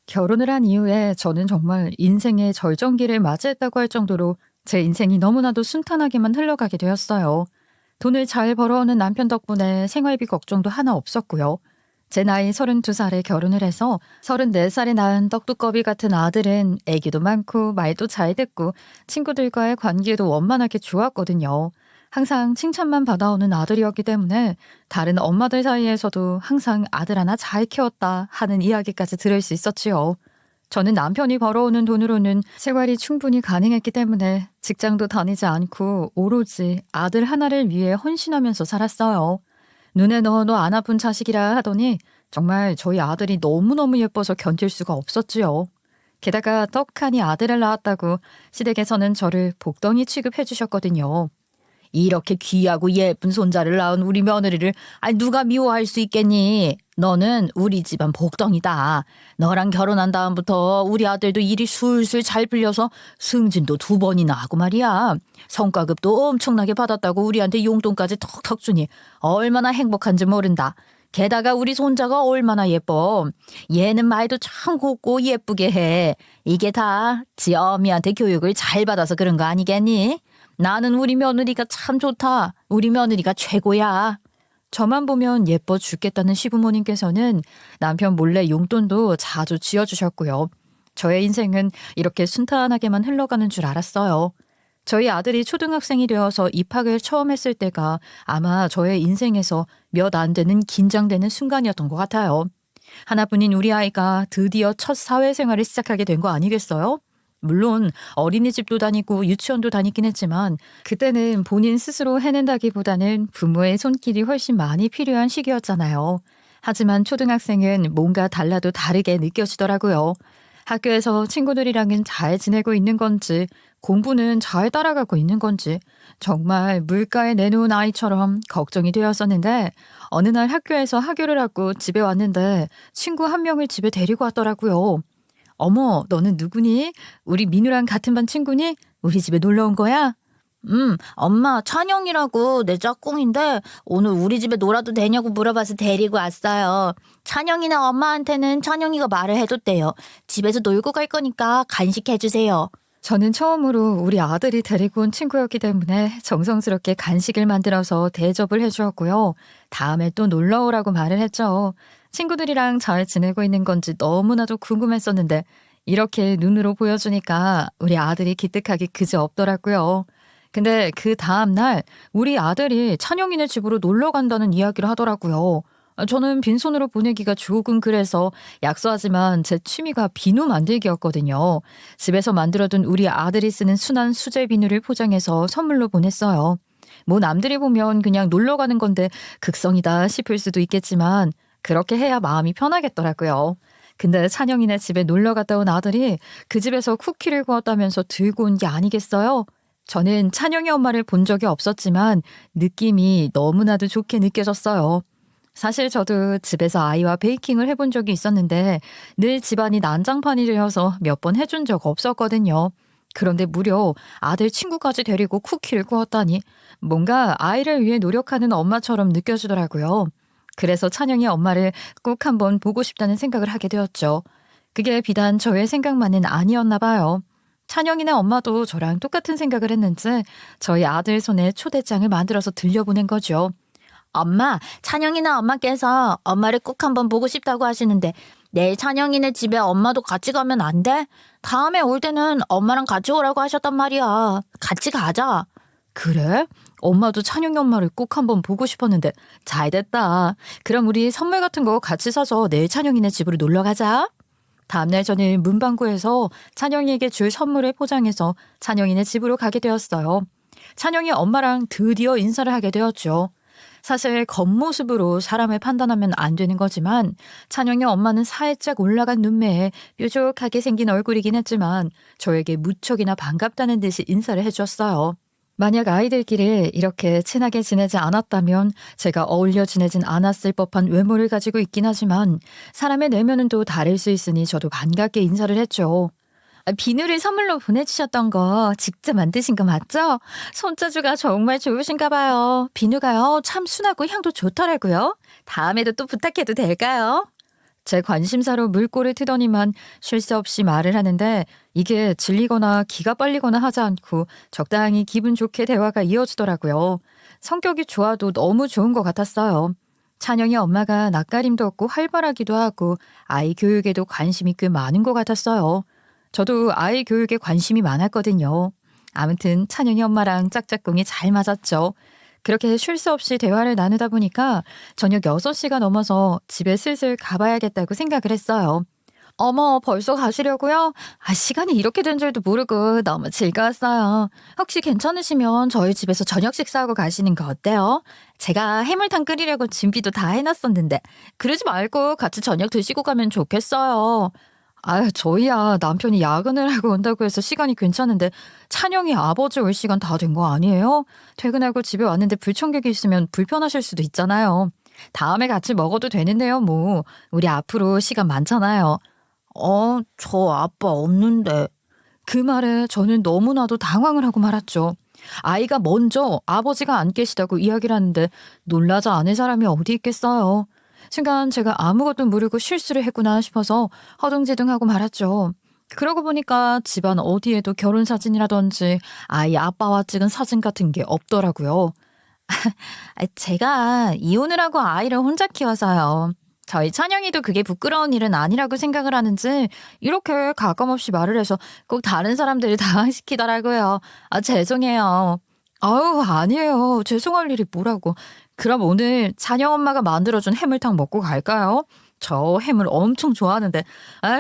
결혼을 한 이후에 저는 정말 인생의 절정기를 맞이했다고 할 정도로 제 인생이 너무나도 순탄하게만 흘러가게 되었어요. 돈을 잘 벌어오는 남편 덕분에 생활비 걱정도 하나 없었고요. 제 나이 32살에 결혼을 해서 34살에 낳은 떡두꺼비 같은 아들은 애기도 많고 말도 잘 듣고 친구들과의 관계도 원만하게 좋았거든요. 항상 칭찬만 받아오는 아들이었기 때문에 다른 엄마들 사이에서도 항상 아들 하나 잘 키웠다 하는 이야기까지 들을 수 있었지요. 저는 남편이 벌어오는 돈으로는 생활이 충분히 가능했기 때문에 직장도 다니지 않고 오로지 아들 하나를 위해 헌신하면서 살았어요. 눈에 넣어도 안 아픈 자식이라 하더니 정말 저희 아들이 너무너무 예뻐서 견딜 수가 없었지요. 게다가 떡하니 아들을 낳았다고 시댁에서는 저를 복덩이 취급해 주셨거든요. 이렇게 귀하고 예쁜 손자를 낳은 우리 며느리를 누가 미워할 수 있겠니? 너는 우리 집안 복덩이다. 너랑 결혼한 다음부터 우리 아들도 일이 술술 잘 풀려서 승진도 2번이나 하고 말이야. 성과급도 엄청나게 받았다고 우리한테 용돈까지 턱턱 주니 얼마나 행복한지 모른다. 게다가 우리 손자가 얼마나 예뻐. 얘는 말도 참 곱고 예쁘게 해. 이게 다 지 어미한테 교육을 잘 받아서 그런 거 아니겠니? 나는 우리 며느리가 참 좋다. 우리 며느리가 최고야. 저만 보면 예뻐 죽겠다는 시부모님께서는 남편 몰래 용돈도 자주 쥐어주셨고요. 저의 인생은 이렇게 순탄하게만 흘러가는 줄 알았어요. 저희 아들이 초등학생이 되어서 입학을 처음 했을 때가 아마 저의 인생에서 몇 안 되는 긴장되는 순간이었던 것 같아요. 하나뿐인 우리 아이가 드디어 첫 사회생활을 시작하게 된 거 아니겠어요? 물론 어린이집도 다니고 유치원도 다니긴 했지만 그때는 본인 스스로 해낸다기보다는 부모의 손길이 훨씬 많이 필요한 시기였잖아요. 하지만 초등학생은 뭔가 달라도 다르게 느껴지더라고요. 학교에서 친구들이랑은 잘 지내고 있는 건지 공부는 잘 따라가고 있는 건지 정말 물가에 내놓은 아이처럼 걱정이 되었었는데 어느 날 학교에서 하교를 하고 집에 왔는데 친구 한 명을 집에 데리고 왔더라고요. 어머, 너는 누구니? 우리 민우랑 같은 반 친구니? 우리 집에 놀러 온 거야? 엄마, 찬영이라고 내 짝꿍인데 오늘 우리 집에 놀아도 되냐고 물어봐서 데리고 왔어요. 찬영이나 엄마한테는 찬영이가 말을 해줬대요. 집에서 놀고 갈 거니까 간식해주세요. 저는 처음으로 우리 아들이 데리고 온 친구였기 때문에 정성스럽게 간식을 만들어서 대접을 해주었고요. 다음에 또 놀러 오라고 말을 했죠. 친구들이랑 잘 지내고 있는 건지 너무나도 궁금했었는데 이렇게 눈으로 보여주니까 우리 아들이 기특하기 그지없더라고요. 근데 그 다음날 우리 아들이 찬영이네 집으로 놀러 간다는 이야기를 하더라고요. 저는 빈손으로 보내기가 조금 그래서 약소하지만 제 취미가 비누 만들기였거든요. 집에서 만들어둔 우리 아들이 쓰는 순한 수제 비누를 포장해서 선물로 보냈어요. 뭐 남들이 보면 그냥 놀러 가는 건데 극성이다 싶을 수도 있겠지만 그렇게 해야 마음이 편하겠더라고요. 근데 찬영이네 집에 놀러 갔다 온 아들이 그 집에서 쿠키를 구웠다면서 들고 온 게 아니겠어요? 저는 찬영이 엄마를 본 적이 없었지만 느낌이 너무나도 좋게 느껴졌어요. 사실 저도 집에서 아이와 베이킹을 해본 적이 있었는데 늘 집안이 난장판이 되어서 몇 번 해준 적 없었거든요. 그런데 무려 아들 친구까지 데리고 쿠키를 구웠다니 뭔가 아이를 위해 노력하는 엄마처럼 느껴지더라고요. 그래서 찬영이 엄마를 꼭 한번 보고 싶다는 생각을 하게 되었죠. 그게 비단 저의 생각만은 아니었나 봐요. 찬영이네 엄마도 저랑 똑같은 생각을 했는지 저희 아들 손에 초대장을 만들어서 들려보낸 거죠. 엄마, 찬영이나 엄마께서 엄마를 꼭 한번 보고 싶다고 하시는데 내일 찬영이네 집에 엄마도 같이 가면 안 돼? 다음에 올 때는 엄마랑 같이 오라고 하셨단 말이야. 같이 가자. 그래? 엄마도 찬영이 엄마를 꼭 한번 보고 싶었는데 잘 됐다. 그럼 우리 선물 같은 거 같이 사서 내일 찬영이네 집으로 놀러 가자. 다음날 저는 문방구에서 찬영이에게 줄 선물을 포장해서 찬영이네 집으로 가게 되었어요. 찬영이 엄마랑 드디어 인사를 하게 되었죠. 사실 겉모습으로 사람을 판단하면 안 되는 거지만 찬영이 엄마는 살짝 올라간 눈매에 뾰족하게 생긴 얼굴이긴 했지만 저에게 무척이나 반갑다는 듯이 인사를 해주었어요. 만약 아이들끼리 이렇게 친하게 지내지 않았다면 제가 어울려 지내진 않았을 법한 외모를 가지고 있긴 하지만 사람의 내면은 또 다를 수 있으니 저도 반갑게 인사를 했죠. 비누를 선물로 보내주셨던 거 직접 만드신 거 맞죠? 손재주가 정말 좋으신가 봐요. 비누가요 참 순하고 향도 좋더라고요. 다음에도 또 부탁해도 될까요? 제 관심사로 물꼬를 트더니만 쉴 새 없이 말을 하는데 이게 질리거나 기가 빨리거나 하지 않고 적당히 기분 좋게 대화가 이어지더라고요. 성격이 좋아도 너무 좋은 것 같았어요. 찬영이 엄마가 낯가림도 없고 활발하기도 하고 아이 교육에도 관심이 꽤 많은 것 같았어요. 저도 아이 교육에 관심이 많았거든요. 아무튼 찬영이 엄마랑 짝짝꿍이 잘 맞았죠. 그렇게 쉴 새 없이 대화를 나누다 보니까 저녁 6시가 넘어서 집에 슬슬 가봐야겠다고 생각을 했어요. 어머, 벌써 가시려고요? 시간이 이렇게 된 줄도 모르고 너무 즐거웠어요. 혹시 괜찮으시면 저희 집에서 저녁 식사하고 가시는 거 어때요? 제가 해물탕 끓이려고 준비도 다 해놨었는데 그러지 말고 같이 저녁 드시고 가면 좋겠어요. 저희야 남편이 야근을 하고 온다고 해서 시간이 괜찮은데 찬영이 아버지 올 시간 다 된 거 아니에요? 퇴근하고 집에 왔는데 불청객이 있으면 불편하실 수도 있잖아요. 다음에 같이 먹어도 되는데요, 뭐. 우리 앞으로 시간 많잖아요. 저 아빠 없는데. 그 말에 저는 너무나도 당황을 하고 말았죠. 아이가 먼저 아버지가 안 계시다고 이야기를 하는데 놀라지 않을 사람이 어디 있겠어요. 순간 제가 아무것도 모르고 실수를 했구나 싶어서 허둥지둥하고 말았죠. 그러고 보니까 집안 어디에도 결혼사진이라든지 아이 아빠와 찍은 사진 같은 게 없더라고요. 제가 이혼을 하고 아이를 혼자 키워서요. 저희 찬영이도 그게 부끄러운 일은 아니라고 생각을 하는지 이렇게 가감없이 말을 해서 꼭 다른 사람들이 당황시키더라고요. 죄송해요. 아니에요. 죄송할 일이 뭐라고. 그럼 오늘 찬영 엄마가 만들어준 해물탕 먹고 갈까요? 저 해물 엄청 좋아하는데.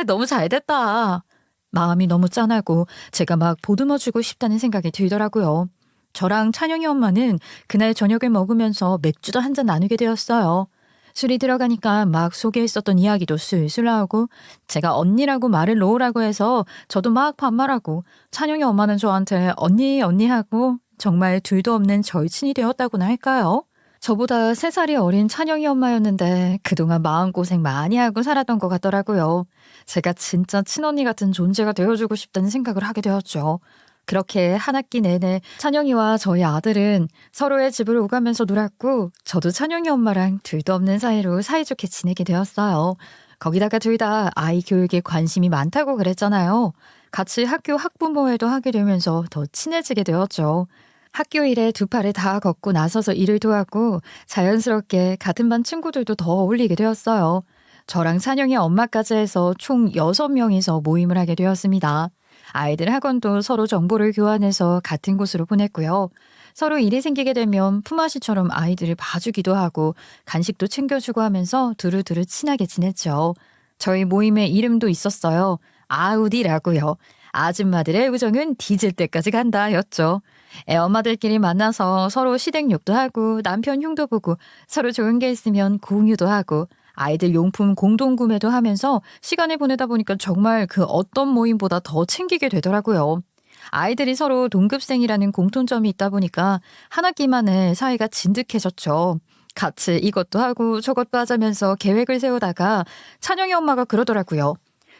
너무 잘 됐다. 마음이 너무 짠하고 제가 막 보듬어주고 싶다는 생각이 들더라고요. 저랑 찬영이 엄마는 그날 저녁을 먹으면서 맥주도 한 잔 나누게 되었어요. 술이 들어가니까 막 속에 있었던 이야기도 술술 나오고 제가 언니라고 말을 놓으라고 해서 저도 막 반말하고 찬영이 엄마는 저한테 언니 언니 하고 정말 둘도 없는 절친이 되었다고나 할까요? 저보다 3살이 어린 찬영이 엄마였는데 그동안 마음고생 많이 하고 살았던 것 같더라고요. 제가 진짜 친언니 같은 존재가 되어주고 싶다는 생각을 하게 되었죠. 그렇게 한 학기 내내 찬영이와 저희 아들은 서로의 집을 오가면서 놀았고 저도 찬영이 엄마랑 둘도 없는 사이로 사이좋게 지내게 되었어요. 거기다가 둘 다 아이 교육에 관심이 많다고 그랬잖아요. 같이 학교 학부모회도 하게 되면서 더 친해지게 되었죠. 학교 일에 두 팔을 다 걷고 나서서 일을 도왔고 자연스럽게 같은 반 친구들도 더 어울리게 되었어요. 저랑 찬영이 엄마까지 해서 총 6명이서 모임을 하게 되었습니다. 아이들 학원도 서로 정보를 교환해서 같은 곳으로 보냈고요. 서로 일이 생기게 되면 품앗이처럼 아이들을 봐주기도 하고 간식도 챙겨주고 하면서 두루두루 친하게 지냈죠. 저희 모임의 이름도 있었어요. 아우디라고요. 아줌마들의 우정은 뒤질 때까지 간다였죠. 애엄마들끼리 만나서 서로 시댁욕도 하고 남편 흉도 보고 서로 좋은 게 있으면 공유도 하고 아이들 용품 공동 구매도 하면서 시간을 보내다 보니까 정말 그 어떤 모임보다 더 챙기게 되더라고요. 아이들이 서로 동급생이라는 공통점이 있다 보니까 한 학기 만에 사이가 진득해졌죠. 같이 이것도 하고 저것도 하자면서 계획을 세우다가 찬영이 엄마가 그러더라고요.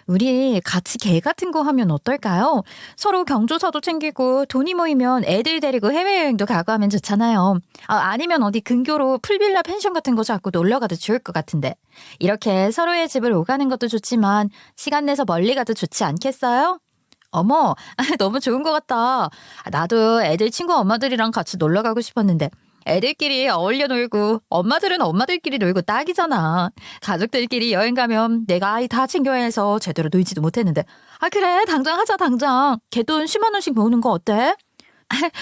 우리 같이 개 같은 거 하면 어떨까요? 서로 경조사도 챙기고 돈이 모이면 애들 데리고 해외여행도 가고 하면 좋잖아요. 아니면 어디 근교로 풀빌라 펜션 같은 거 잡고 놀러 가도 좋을 것 같은데. 이렇게 서로의 집을 오가는 것도 좋지만 시간 내서 멀리 가도 좋지 않겠어요? 어머, 너무 좋은 것 같다. 나도 애들 친구 엄마들이랑 같이 놀러 가고 싶었는데 애들끼리 어울려 놀고 엄마들은 엄마들끼리 놀고 딱이잖아. 가족들끼리 여행 가면 내가 아이 다 챙겨야 해서 제대로 놀지도 못했는데. 그래, 당장 하자, 당장. 개돈 10만 원씩 모으는 거 어때?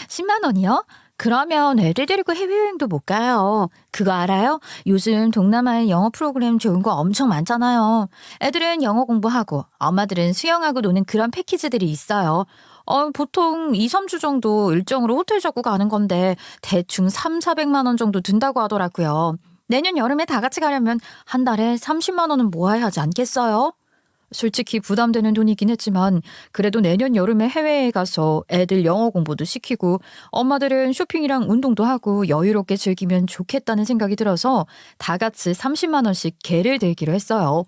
10만 원이요? 그러면 애들 데리고 해외여행도 못 가요. 그거 알아요? 요즘 동남아에 영어 프로그램 좋은 거 엄청 많잖아요. 애들은 영어 공부하고 엄마들은 수영하고 노는 그런 패키지들이 있어요. 보통 2, 3주 정도 일정으로 호텔 잡고 가는 건데 대충 3, 400만 원 정도 든다고 하더라고요. 내년 여름에 다 같이 가려면 한 달에 30만 원은 모아야 하지 않겠어요? 솔직히 부담되는 돈이긴 했지만 그래도 내년 여름에 해외에 가서 애들 영어 공부도 시키고 엄마들은 쇼핑이랑 운동도 하고 여유롭게 즐기면 좋겠다는 생각이 들어서 다 같이 30만 원씩 개를 들기로 했어요.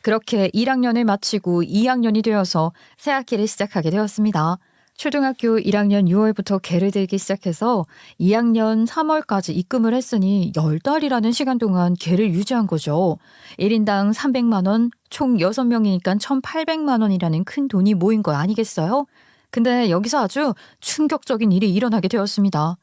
그렇게 1학년을 마치고 2학년이 되어서 새 학기를 시작하게 되었습니다. 초등학교 1학년 6월부터 개를 들기 시작해서 2학년 3월까지 입금을 했으니 10달이라는 시간 동안 개를 유지한 거죠. 1인당 300만 원, 총 6명이니까 1,800만 원이라는 큰 돈이 모인 거 아니겠어요? 근데 여기서 아주 충격적인 일이 일어나게 되었습니다.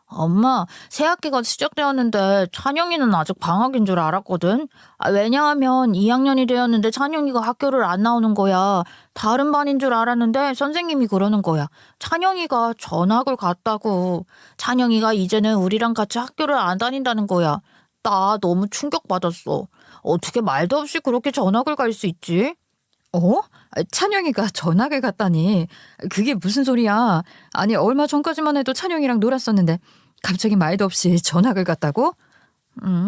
엄마, 새학기가 시작되었는데 찬영이는 아직 방학인 줄 알았거든. 왜냐하면 2학년이 되었는데 찬영이가 학교를 안 나오는 거야. 다른 반인 줄 알았는데 선생님이 그러는 거야. 찬영이가 전학을 갔다고. 찬영이가 이제는 우리랑 같이 학교를 안 다닌다는 거야. 나 너무 충격받았어. 어떻게 말도 없이 그렇게 전학을 갈 수 있지? 어? 찬영이가 전학을 갔다니. 그게 무슨 소리야? 아니, 얼마 전까지만 해도 찬영이랑 놀았었는데 갑자기 말도 없이 전학을 갔다고?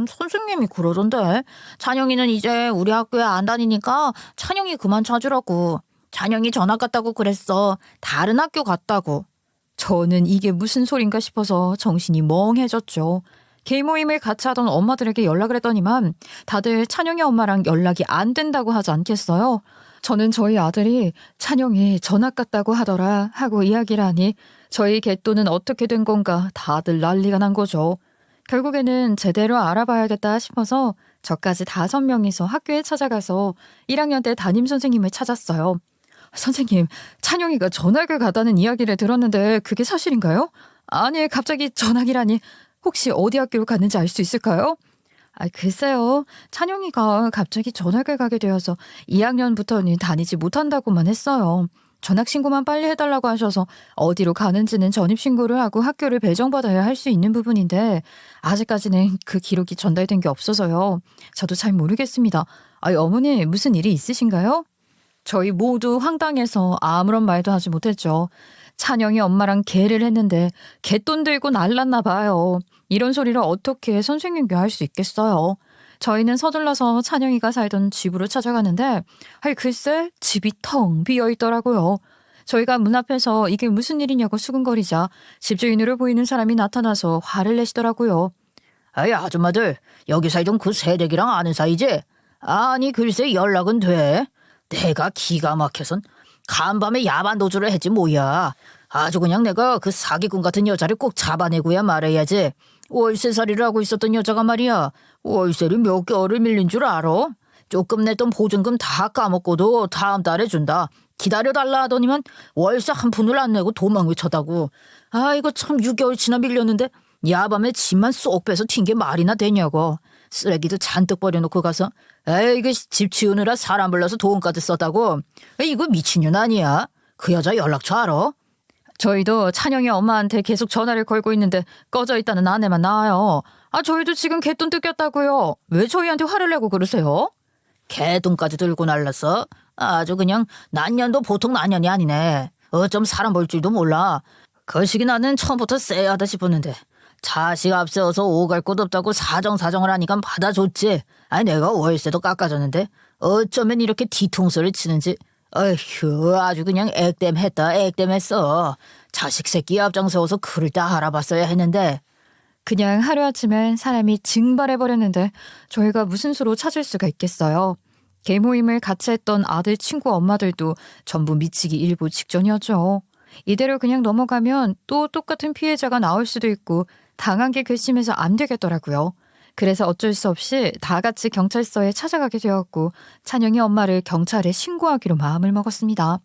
선생님이 그러던데. 찬영이는 이제 우리 학교에 안 다니니까 찬영이 그만 찾으라고. 찬영이 전학 갔다고 그랬어. 다른 학교 갔다고. 저는 이게 무슨 소린가 싶어서 정신이 멍해졌죠. 개 모임을 같이 하던 엄마들에게 연락을 했더니만 다들 찬영이 엄마랑 연락이 안 된다고 하지 않겠어요? 저는 저희 아들이 찬영이 전학 갔다고 하더라 하고 이야기를 하니 저희 개또는 어떻게 된 건가 다들 난리가 난 거죠. 결국에는 제대로 알아봐야겠다 싶어서 저까지 5명이서 학교에 찾아가서 1학년 때 담임 선생님을 찾았어요. 선생님, 찬영이가 전학을 갔다는 이야기를 들었는데 그게 사실인가요? 아니, 갑자기 전학이라니. 혹시 어디 학교로 갔는지 알 수 있을까요? 글쎄요. 찬영이가 갑자기 전학을 가게 되어서 2학년부터는 다니지 못한다고만 했어요. 전학신고만 빨리 해달라고 하셔서 어디로 가는지는 전입신고를 하고 학교를 배정받아야 할 수 있는 부분인데 아직까지는 그 기록이 전달된 게 없어서요. 저도 잘 모르겠습니다. 어머니 무슨 일이 있으신가요? 저희 모두 황당해서 아무런 말도 하지 못했죠. 찬영이 엄마랑 개를 했는데 개돈 들고 날랐나 봐요. 이런 소리를 어떻게 선생님께 할 수 있겠어요. 저희는 서둘러서 찬영이가 살던 집으로 찾아가는데 글쎄 집이 텅 비어 있더라고요. 저희가 문 앞에서 이게 무슨 일이냐고 수근거리자 집주인으로 보이는 사람이 나타나서 화를 내시더라고요. 아줌마들, 여기 살던 그 새댁이랑 아는 사이지? 아니, 글쎄 연락은 돼. 내가 기가 막혀선 간밤에 야반 도주를 했지 뭐야. 아주 그냥 내가 그 사기꾼 같은 여자를 꼭 잡아내고야 말해야지. 월세살이를 하고 있었던 여자가 말이야. 월세를 몇 개월을 밀린 줄 알아? 조금 냈던 보증금 다 까먹고도 다음 달에 준다. 기다려달라 하더니만 월세 한 푼을 안 내고 도망을 쳐다고. 이거 참 6개월 지나 밀렸는데 야밤에 집만 쏙 빼서 튄 게 말이나 되냐고. 쓰레기도 잔뜩 버려놓고 가서 이거 집 치우느라 사람 불러서 돈까지 썼다고. 이거 미친년 아니야? 그 여자 연락처 알아? 저희도 찬영이 엄마한테 계속 전화를 걸고 있는데 꺼져 있다는 아내만 나와요. 저희도 지금 개돈 뜯겼다고요. 왜 저희한테 화를 내고 그러세요? 개돈까지 들고 날랐어. 아주 그냥 난년도 보통 난년이 아니네. 어쩜 사람 볼 줄도 몰라. 그 시기 나는 처음부터 쎄하다 싶었는데 자식 앞세워서 오갈 곳 없다고 사정을 하니까 받아줬지. 내가 월세도 깎아줬는데 어쩌면 이렇게 뒤통수를 치는지. 어휴, 아주 그냥 액땜했어. 자식 새끼 앞장세워서 그를 다 알아봤어야 했는데. 그냥 하루아침에 사람이 증발해버렸는데 저희가 무슨 수로 찾을 수가 있겠어요. 개 모임을 같이 했던 아들 친구 엄마들도 전부 미치기 일보 직전이었죠. 이대로 그냥 넘어가면 또 똑같은 피해자가 나올 수도 있고 당한 게 괘씸해서 안 되겠더라고요. 그래서 어쩔 수 없이 다 같이 경찰서에 찾아가게 되었고 찬영이 엄마를 경찰에 신고하기로 마음을 먹었습니다.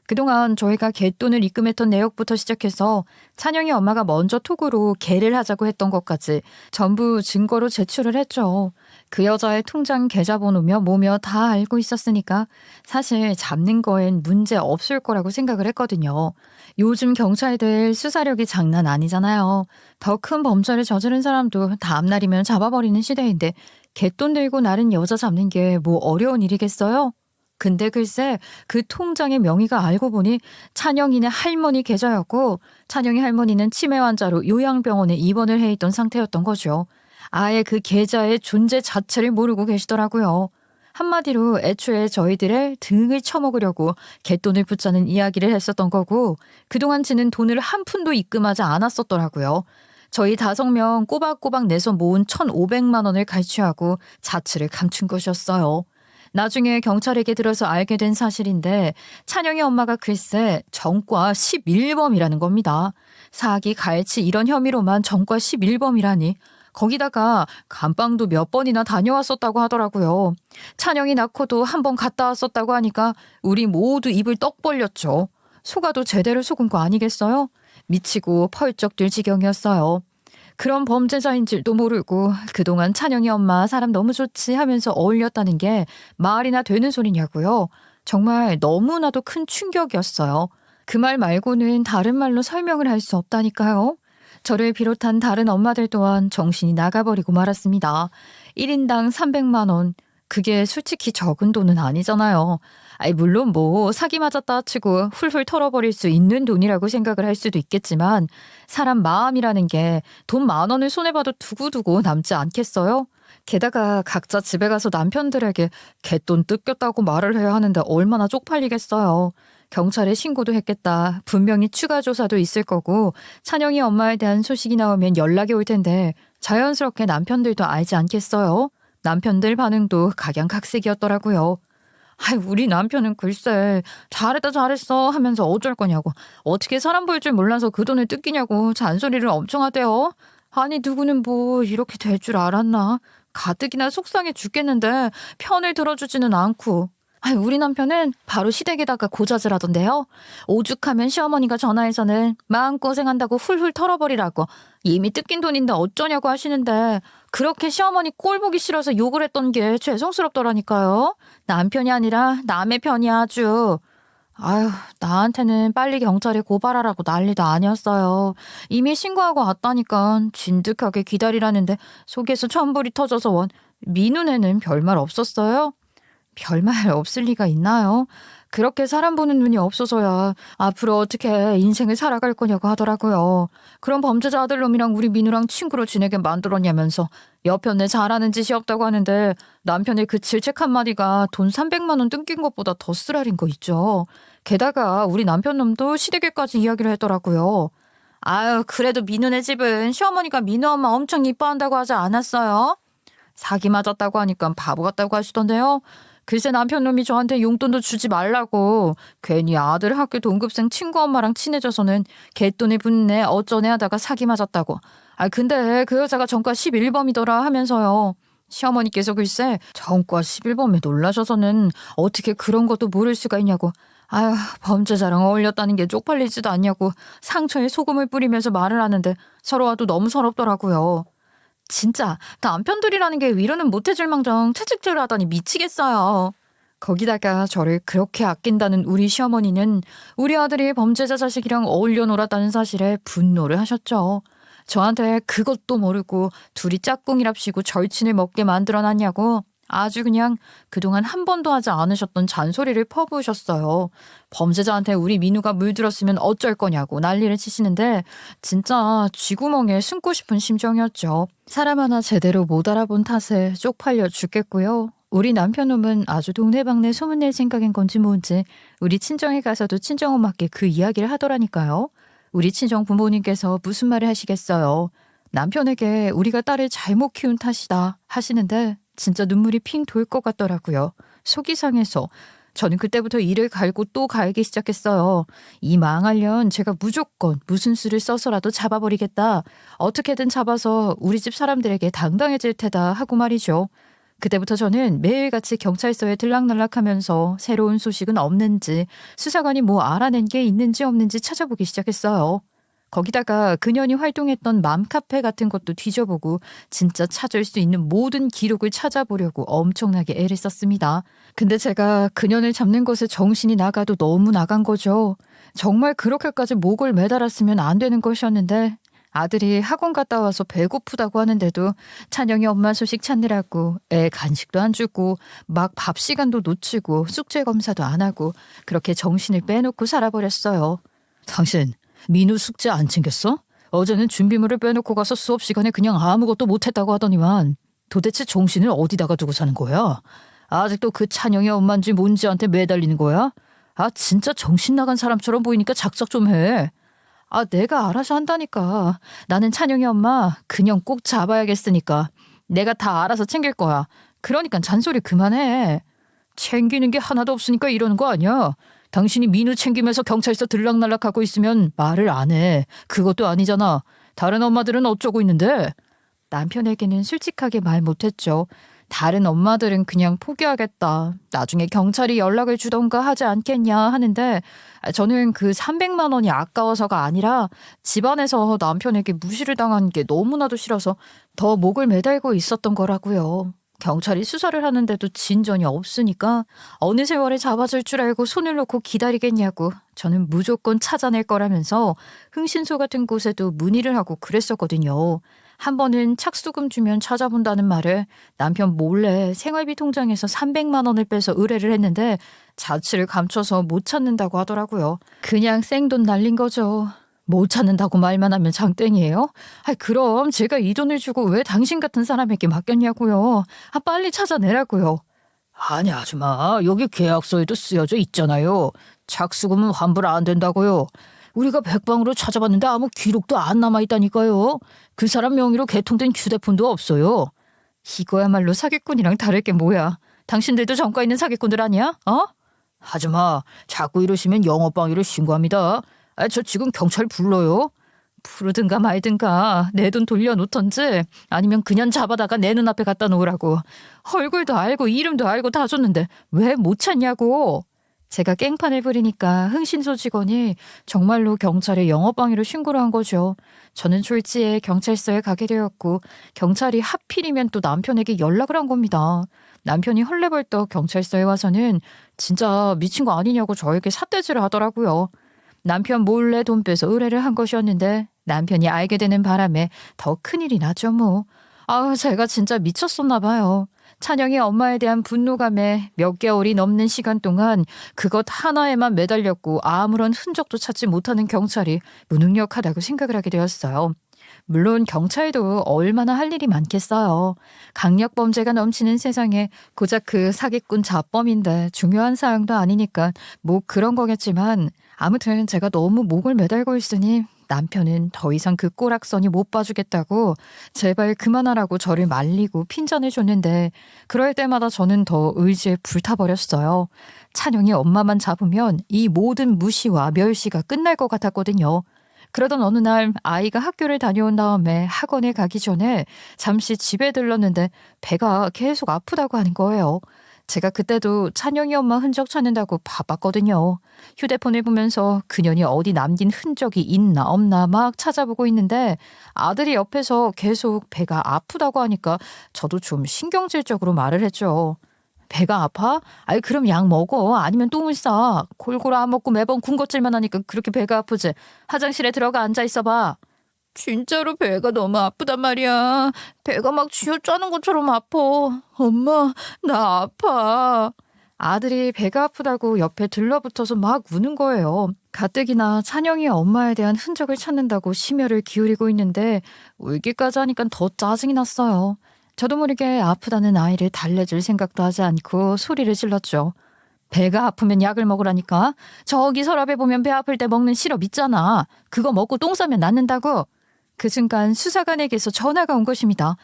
그동안 저희가 개돈을 입금했던 내역부터 시작해서 찬영이 엄마가 먼저 톡으로 개를 하자고 했던 것까지 전부 증거로 제출을 했죠. 그 여자의 통장 계좌번호며 뭐며 다 알고 있었으니까 사실 잡는 거엔 문제 없을 거라고 생각을 했거든요. 요즘 경찰들 수사력이 장난 아니잖아요. 더 큰 범죄를 저지른 사람도 다음날이면 잡아버리는 시대인데 개돈 들고 나른 여자 잡는 게 뭐 어려운 일이겠어요? 근데 글쎄 그 통장의 명의가 알고 보니 찬영이네 할머니 계좌였고 찬영이 할머니는 치매 환자로 요양병원에 입원을 해 있던 상태였던 거죠. 아예 그 계좌의 존재 자체를 모르고 계시더라고요. 한마디로 애초에 저희들의 등을 쳐먹으려고 갯돈을 붙자는 이야기를 했었던 거고 그동안 지는 돈을 한 푼도 입금하지 않았었더라고요. 저희 5명 꼬박꼬박 내서 모은 1,500만 원을 갈취하고 자취를 감춘 것이었어요. 나중에 경찰에게 들어서 알게 된 사실인데 찬영이 엄마가 글쎄 전과 11범이라는 겁니다. 사기, 갈치 이런 혐의로만 전과 11범이라니. 거기다가 감방도 몇 번이나 다녀왔었다고 하더라고요. 찬영이 낳고도 한 번 갔다 왔었다고 하니까 우리 모두 입을 떡 벌렸죠. 속아도 제대로 속은 거 아니겠어요? 미치고 펄쩍 뛸 지경이었어요. 그런 범죄자인 줄도 모르고 그동안 찬영이 엄마 사람 너무 좋지 하면서 어울렸다는 게 말이나 되는 소리냐고요. 정말 너무나도 큰 충격이었어요. 그 말 말고는 다른 말로 설명을 할 수 없다니까요. 저를 비롯한 다른 엄마들 또한 정신이 나가버리고 말았습니다. 1인당 300만 원. 그게 솔직히 적은 돈은 아니잖아요. 아니, 물론 뭐 사기 맞았다 치고 훌훌 털어버릴 수 있는 돈이라고 생각을 할 수도 있겠지만 사람 마음이라는 게 돈 10,000원을 손해봐도 두고두고 남지 않겠어요? 게다가 각자 집에 가서 남편들에게 갯돈 뜯겼다고 말을 해야 하는데 얼마나 쪽팔리겠어요. 경찰에 신고도 했겠다. 분명히 추가 조사도 있을 거고 찬영이 엄마에 대한 소식이 나오면 연락이 올 텐데 자연스럽게 남편들도 알지 않겠어요? 남편들 반응도 각양각색이었더라고요. 아이, 우리 남편은 글쎄 잘했다 잘했어 하면서 어쩔 거냐고, 어떻게 사람 볼 줄 몰라서 그 돈을 뜯기냐고 잔소리를 엄청 하대요. 아니, 누구는 뭐 이렇게 될 줄 알았나. 가뜩이나 속상해 죽겠는데 편을 들어주지는 않고. 아니, 우리 남편은 바로 시댁에다가 고자질하던데요. 오죽하면 시어머니가 전화해서는 마음고생한다고 훌훌 털어버리라고, 이미 뜯긴 돈인데 어쩌냐고 하시는데 그렇게 시어머니 꼴 보기 싫어서 욕을 했던 게 죄송스럽더라니까요. 남편이 아니라 남의 편이야 아주. 아유, 나한테는 빨리 경찰에 고발하라고 난리도 아니었어요. 이미 신고하고 왔다니까 진득하게 기다리라는데 속에서 천불이 터져서 원. 민우네는 별말 없었어요? 별말 없을 리가 있나요? 그렇게 사람 보는 눈이 없어서야 앞으로 어떻게 인생을 살아갈 거냐고 하더라고요. 그럼 범죄자 아들놈이랑 우리 민우랑 친구로 지내게 만들었냐면서 여편네 잘하는 짓이 없다고 하는데 남편의 그 질책 한마디가 돈 300만 원 뜯긴 것보다 더 쓰라린 거 있죠. 게다가 우리 남편 놈도 시댁에까지 이야기를 했더라고요. 아유, 그래도 민우네 집은 시어머니가 민우 엄마 엄청 이뻐한다고 하지 않았어요? 사기 맞았다고 하니까 바보 같다고 하시던데요. 글쎄 남편 놈이 저한테 용돈도 주지 말라고 괜히 아들 학교 동급생 친구 엄마랑 친해져서는 갯돈에 붙네 어쩌네 하다가 사기 맞았다고. 아, 근데 그 여자가 전과 11범이더라 하면서요. 시어머니께서 글쎄 전과 11범에 놀라셔서는 어떻게 그런 것도 모를 수가 있냐고. 아휴, 범죄자랑 어울렸다는 게 쪽팔리지도 않냐고 상처에 소금을 뿌리면서 말을 하는데 서로와도 너무 서럽더라고요. 진짜 남편들이라는 게 위로는 못해줄 망정 채찍질을 하다니 미치겠어요. 거기다가 저를 그렇게 아낀다는 우리 시어머니는 우리 아들이 범죄자 자식이랑 어울려 놀았다는 사실에 분노를 하셨죠. 저한테 그것도 모르고 둘이 짝꿍이랍시고 절친을 먹게 만들어놨냐고 아주 그냥 그동안 한 번도 하지 않으셨던 잔소리를 퍼부으셨어요. 범죄자한테 우리 민우가 물들었으면 어쩔 거냐고 난리를 치시는데 진짜 쥐구멍에 숨고 싶은 심정이었죠. 사람 하나 제대로 못 알아본 탓에 쪽팔려 죽겠고요. 우리 남편놈은 아주 동네방네 소문낼 생각인 건지 뭔지 우리 친정에 가서도 친정엄마께 그 이야기를 하더라니까요. 우리 친정 부모님께서 무슨 말을 하시겠어요. 남편에게 우리가 딸을 잘못 키운 탓이다 하시는데 진짜 눈물이 핑 돌 것 같더라고요. 속이 상해서 저는 그때부터 이를 갈고 또 갈기 시작했어요. 이 망할 년 제가 무조건 무슨 수를 써서라도 잡아버리겠다. 어떻게든 잡아서 우리 집 사람들에게 당당해질 테다 하고 말이죠. 그때부터 저는 매일같이 경찰서에 들락날락하면서 새로운 소식은 없는지 수사관이 뭐 알아낸 게 있는지 없는지 찾아보기 시작했어요. 거기다가 그년이 활동했던 맘카페 같은 것도 뒤져보고 진짜 찾을 수 있는 모든 기록을 찾아보려고 엄청나게 애를 썼습니다. 근데 제가 그년을 잡는 것에 정신이 나가도 너무 나간 거죠. 정말 그렇게까지 목을 매달았으면 안 되는 것이었는데 아들이 학원 갔다 와서 배고프다고 하는데도 찬영이 엄마 소식 찾느라고 애 간식도 안 주고 막 밥 시간도 놓치고 숙제 검사도 안 하고 그렇게 정신을 빼놓고 살아버렸어요. 당신 민우 숙제 안 챙겼어? 어제는 준비물을 빼놓고 가서 수업 시간에 그냥 아무것도 못했다고 하더니만 도대체 정신을 어디다가 두고 사는 거야? 아직도 그 찬영이 엄마인지 뭔지한테 매달리는 거야? 아, 진짜 정신 나간 사람처럼 보이니까 작작 좀 해. 아, 내가 알아서 한다니까. 나는 찬영이 엄마 그냥 꼭 잡아야겠으니까. 내가 다 알아서 챙길 거야. 그러니까 잔소리 그만해. 챙기는 게 하나도 없으니까 이러는 거 아니야? 당신이 민우 챙기면서 경찰서 들락날락하고 있으면 말을 안 해. 그것도 아니잖아. 다른 엄마들은 어쩌고 있는데? 남편에게는 솔직하게 말 못했죠. 다른 엄마들은 그냥 포기하겠다. 나중에 경찰이 연락을 주던가 하지 않겠냐 하는데 저는 그 300만 원이 아까워서가 아니라 집안에서 남편에게 무시를 당한 게 너무나도 싫어서 더 목을 매달고 있었던 거라고요. 경찰이 수사를 하는데도 진전이 없으니까 어느 세월에 잡아줄 줄 알고 손을 놓고 기다리겠냐고 저는 무조건 찾아낼 거라면서 흥신소 같은 곳에도 문의를 하고 그랬었거든요. 한 번은 착수금 주면 찾아본다는 말을 남편 몰래 생활비 통장에서 300만 원을 빼서 의뢰를 했는데 자취를 감춰서 못 찾는다고 하더라고요. 그냥 생돈 날린 거죠. 못 찾는다고 말만 하면 장땡이에요? 그럼 제가 이 돈을 주고 왜 당신 같은 사람에게 맡겼냐고요. 빨리 찾아내라고요. 아니 아줌마, 여기 계약서에도 쓰여져 있잖아요. 착수금은 환불 안 된다고요. 우리가 백방으로 찾아봤는데 아무 기록도 안 남아있다니까요. 그 사람 명의로 개통된 휴대폰도 없어요. 이거야말로 사기꾼이랑 다를 게 뭐야. 당신들도 전과 있는 사기꾼들 아니야? 아줌마, 자꾸 이러시면 영업방해로 신고합니다. 저 지금 경찰 불러요. 부르든가 말든가 내 돈 돌려놓던지 아니면 그냥 잡아다가 내 눈앞에 갖다 놓으라고. 얼굴도 알고 이름도 알고 다 줬는데 왜 못 찾냐고. 제가 깽판을 부리니까 흥신소 직원이 정말로 경찰에 영업방해로 신고를 한 거죠. 저는 졸지에 경찰서에 가게 되었고 경찰이 하필이면 또 남편에게 연락을 한 겁니다. 남편이 헐레벌떡 경찰서에 와서는 진짜 미친 거 아니냐고 저에게 삿대질을 하더라고요. 남편 몰래 돈 빼서 의뢰를 한 것이었는데 남편이 알게 되는 바람에 더 큰일이 나죠 뭐. 제가 진짜 미쳤었나 봐요. 찬영이 엄마에 대한 분노감에 몇 개월이 넘는 시간 동안 그것 하나에만 매달렸고 아무런 흔적도 찾지 못하는 경찰이 무능력하다고 생각을 하게 되었어요. 물론 경찰도 얼마나 할 일이 많겠어요. 강력범죄가 넘치는 세상에 고작 그 사기꾼 자범인데 중요한 사항도 아니니까 뭐 그런 거겠지만 아무튼 제가 너무 목을 매달고 있으니 남편은 더 이상 그 꼬락서니 못 봐주겠다고 제발 그만하라고 저를 말리고 핀잔을 줬는데 그럴 때마다 저는 더 의지에 불타버렸어요. 찬영이 엄마만 잡으면 이 모든 무시와 멸시가 끝날 것 같았거든요. 그러던 어느 날 아이가 학교를 다녀온 다음에 학원에 가기 전에 잠시 집에 들렀는데 배가 계속 아프다고 하는 거예요. 제가 그때도 찬영이 엄마 흔적 찾는다고 바빴거든요. 휴대폰을 보면서 그년이 어디 남긴 흔적이 있나 없나 막 찾아보고 있는데 아들이 옆에서 계속 배가 아프다고 하니까 저도 좀 신경질적으로 말을 했죠. 배가 아파? 그럼 약 먹어. 아니면 똥을 싸. 골고루 안 먹고 매번 군것질만 하니까 그렇게 배가 아프지. 화장실에 들어가 앉아 있어봐. 진짜로 배가 너무 아프단 말이야. 배가 막 쥐어짜는 것처럼 아파. 엄마, 나 아파. 아들이 배가 아프다고 옆에 들러붙어서 막 우는 거예요. 가뜩이나 찬영이 엄마에 대한 흔적을 찾는다고 심혈을 기울이고 있는데 울기까지 하니까 더 짜증이 났어요. 저도 모르게 아프다는 아이를 달래줄 생각도 하지 않고 소리를 질렀죠. 배가 아프면 약을 먹으라니까. 저기 서랍에 보면 배 아플 때 먹는 시럽 있잖아. 그거 먹고 똥 싸면 낫는다고. 그 순간 수사관에게서 전화가 온 것입니다.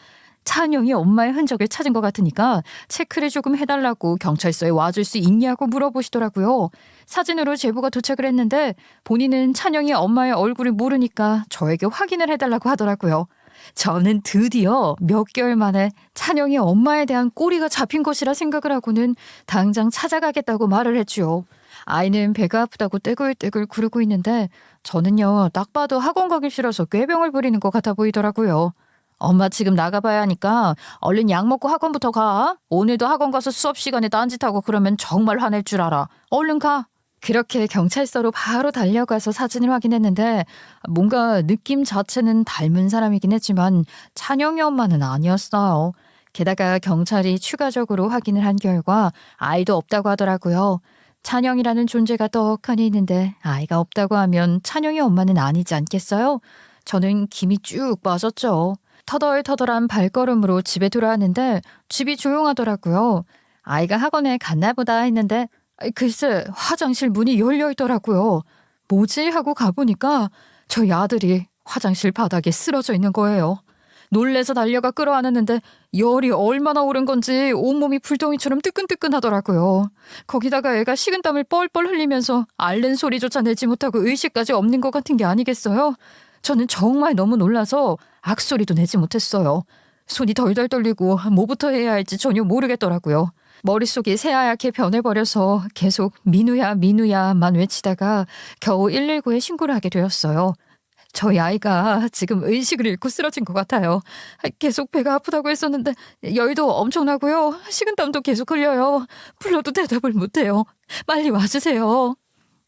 찬영이 엄마의 흔적을 찾은 것 같으니까 체크를 조금 해달라고 경찰서에 와줄 수 있냐고 물어보시더라고요. 사진으로 제보가 도착을 했는데 본인은 찬영이 엄마의 얼굴을 모르니까 저에게 확인을 해달라고 하더라고요. 저는 드디어 몇 개월 만에 찬영이 엄마에 대한 꼬리가 잡힌 것이라 생각을 하고는 당장 찾아가겠다고 말을 했죠. 아이는 배가 아프다고 떼굴떼굴 구르고 있는데 저는요 딱 봐도 학원 가기 싫어서 꾀병을 부리는 것 같아 보이더라고요. 엄마 지금 나가봐야 하니까 얼른 약 먹고 학원부터 가. 오늘도 학원 가서 수업 시간에 딴짓하고 그러면 정말 화낼 줄 알아. 얼른 가. 그렇게 경찰서로 바로 달려가서 사진을 확인했는데 뭔가 느낌 자체는 닮은 사람이긴 했지만 찬영이 엄마는 아니었어요. 게다가 경찰이 추가적으로 확인을 한 결과 아이도 없다고 하더라고요. 찬영이라는 존재가 떡하니 있는데 아이가 없다고 하면 찬영이 엄마는 아니지 않겠어요? 저는 김이 쭉 빠졌죠. 터덜터덜한 발걸음으로 집에 돌아왔는데 집이 조용하더라고요. 아이가 학원에 갔나 보다 했는데 글쎄 화장실 문이 열려 있더라고요. 뭐지 하고 가보니까 저희 아들이 화장실 바닥에 쓰러져 있는 거예요. 놀래서 달려가 끌어안았는데 열이 얼마나 오른 건지 온몸이 불덩이처럼 뜨끈뜨끈하더라고요. 거기다가 애가 식은땀을 뻘뻘 흘리면서 앓는 소리조차 내지 못하고 의식까지 없는 것 같은 게 아니겠어요? 저는 정말 너무 놀라서 악소리도 내지 못했어요. 손이 덜덜 떨리고 뭐부터 해야 할지 전혀 모르겠더라고요. 머릿속이 새하얗게 변해버려서 계속 민우야 민우야만 외치다가 겨우 119에 신고를 하게 되었어요. 저희 아이가 지금 의식을 잃고 쓰러진 것 같아요. 계속 배가 아프다고 했었는데 열도 엄청나고요. 식은땀도 계속 흘려요. 불러도 대답을 못해요. 빨리 와주세요.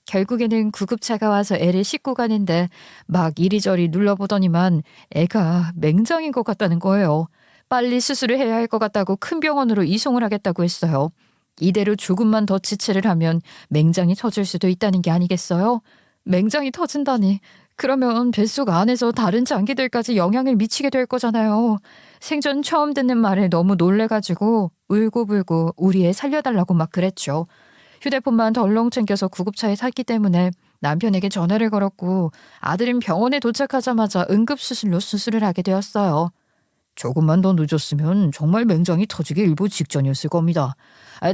결국에는 구급차가 와서 애를 싣고 가는데 막 이리저리 눌러보더니만 애가 맹장인 것 같다는 거예요. 빨리 수술을 해야 할 것 같다고 큰 병원으로 이송을 하겠다고 했어요. 이대로 조금만 더 지체를 하면 맹장이 터질 수도 있다는 게 아니겠어요? 맹장이 터진다니. 그러면 뱃속 안에서 다른 장기들까지 영향을 미치게 될 거잖아요. 생전 처음 듣는 말에 너무 놀래가지고 울고불고 우리 애 살려달라고 막 그랬죠. 휴대폰만 덜렁 챙겨서 구급차에 탔기 때문에 남편에게 전화를 걸었고 아들은 병원에 도착하자마자 응급수술로 수술을 하게 되었어요. 조금만 더 늦었으면 정말 맹장이 터지기 일보 직전이었을 겁니다.